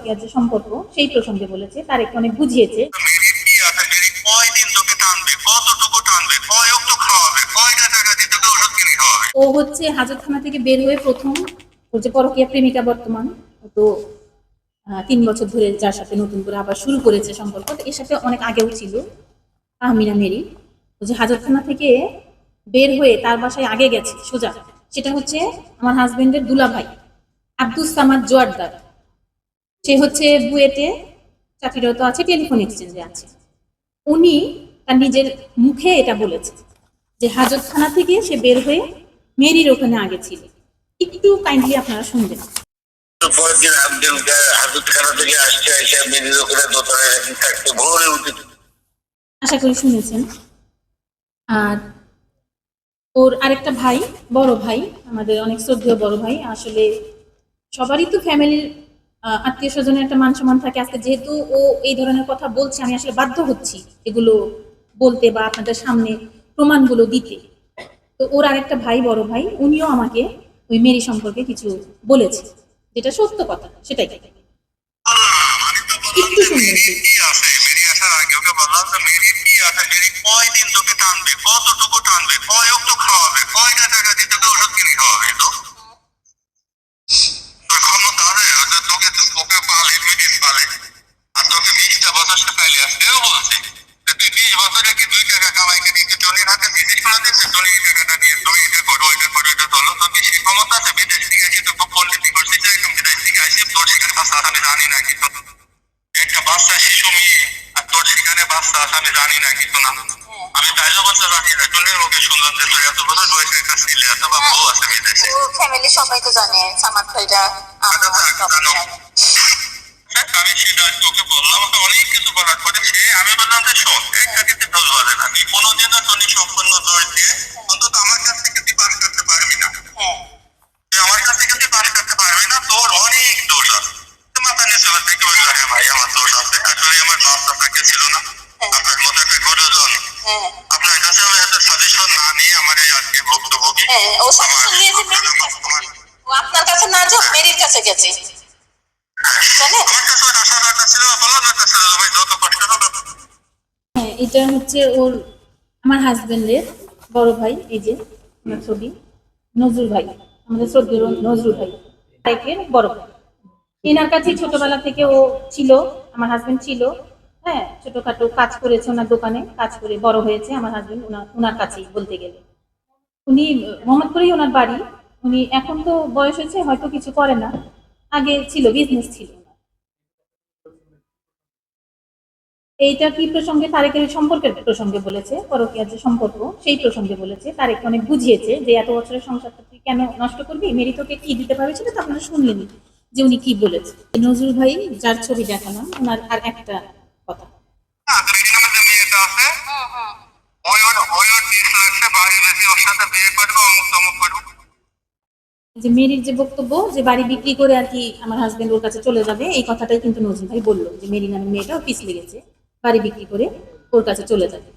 পরকীয়ার যে সম্পর্ক সেই প্রসঙ্গে বলেছে, তারেককে অনেক বুঝিয়েছে। ও হচ্ছে হাজতখানা থেকে বের হয়ে প্রথম ওর যে পরকীয়া প্রেমিকা বর্তমান, তো 3 বছর ধরে যার সাথে নতুন করে আবার শুরু করেছে সম্পর্ক, এর সাথে অনেক আগেও ছিল আহমিনা মেরি। ও যে হাজতখানা থেকে বের হয়ে তার বাসায় আগে গেছে সোজা, সেটা হচ্ছে আমার হাজবেন্ডের দুলাভাই আব্দুস সামাদ জোয়ারদার। সে হচ্ছে বুয়েটে চাকরিরত আছে, টেলিফোন এক্সচেঞ্জে আছে। উনি তার নিজের মুখে এটা বলেছে যে হাজতখানা থেকে সে বের হয়ে মেরির ওখানে আগে ছিল। একটু কাইন্ডলি আপনারা শুনবেন। আশা করি শুনেছেন। আর ওর আরেকটা ভাই, বড় ভাই, আমাদের অনেক শ্রদ্ধেয় বড় ভাই, আসলে সবারই তো ফ্যামিলির আত্মীয় স্বজনের একটা মান সম্মান থাকে। আজকে যেহেতু ও এই ধরনের কথা বলছে, আমি আসলে বাধ্য হচ্ছি এগুলো বলতে বা আপনাদের সামনে প্রমাণগুলো দিতে। তো ওর আরেকটা ভাই, বড় ভাই, উনিও আমাকে ওই মেরি সম্পর্কে কিছু বলেছে, যেটা সত্য কথা, সেটাই একটু শুনবেন। আমি জানি না কিছু, একটা বাচ্চা শিশু মেয়ে আর তোর সেখানে বাচ্চা আছে আমি জানি না কিছু না। আমি তাইলে বলতে জানি না, তোর ওকে শুনলাম যে তোর এত বড় বয়সের একটা ছেলে আছে বা বউ আছে বিদেশে। ফ্যামিলি সবাই তো জানে সামাদ ভাইরা। আমি সেটা তোকে বললাম, ওকে অনেক কিছু বলার পরে সে আমি বললাম যে শোন, একটা কিন্তু দোষ বলে না, তুই কোনোদিনও তোর সম্পূর্ণ দোষ দিয়ে অন্তত আমার কাছ থেকে তুই পাশ করতে পারবি না। তুই আমার কাছ থেকে তুই পাশ করতে পারবি না, তোর অনেক দোষ আছে। মাথা নিচে থেকে বললো হ্যাঁ ভাই আমার দোষ আছে, আসলে আমার বাচ্চা থাকে ছিল না, আপনার মতো একটা গুরুজন, আপনার কাছে আমি এত সাজেশন না নিয়ে আমার এই আজকে ভুক্তভোগী। আপনার কাছে না যাও, মেরির কাছে গেছে। হ্যাঁ, এটা হচ্ছে ওর আমার হাজবেন্ডের বড় ভাই, এই যে আমার ছবি, নজরুল ভাই, আমাদের শ্রদ্ধেয় নজরুল ভাই, তারেকের বড় ভাই। এনার কাছেই ছোটবেলা থেকে ও ছিল, আমার হাজবেন্ড ছিল। হ্যাঁ, ছোটখাটো কাজ করেছে, ওনার দোকানে কাজ করে বড় হয়েছে আমার হাজবেন্ড ওনার কাছেই বলতে গেলে। উনি মোহাম্মদপুরেই ওনার বাড়ি। উনি এখন তো বয়স হয়েছে, হয়তো কিছু করে না, আগে ছিল, বিজনেস ছিল। এইটা কি প্রসঙ্গে? তারেকের সম্পর্কের প্রসঙ্গে বলেছে, পরকীয়ার যে সম্পর্ক সেই প্রসঙ্গে বলেছে। তারেককে অনেক বুঝিয়েছে যে এত বছরের সংসারটা তুই কেন নষ্ট করবি, মেরি তোকে কি দিতে পারছিল, তো আপনারা শুনলেনি যে উনি কি বলেছে। নজরুল ভাই যার ছবি দেখালাম, ওনার আর একটা কথা, যে মেরির যে বক্তব্য যে বাড়ি বিক্রি করে আর কি আমার হাজবেন্ড ওর কাছে চলে যাবে, এই কথাটাই কিন্তু নজরুল ভাই বললো যে মেরি নামে মেয়েটা পিছ লেগেছে, বাড়ি বিক্রি করে ওর কাছে চলে যাবে।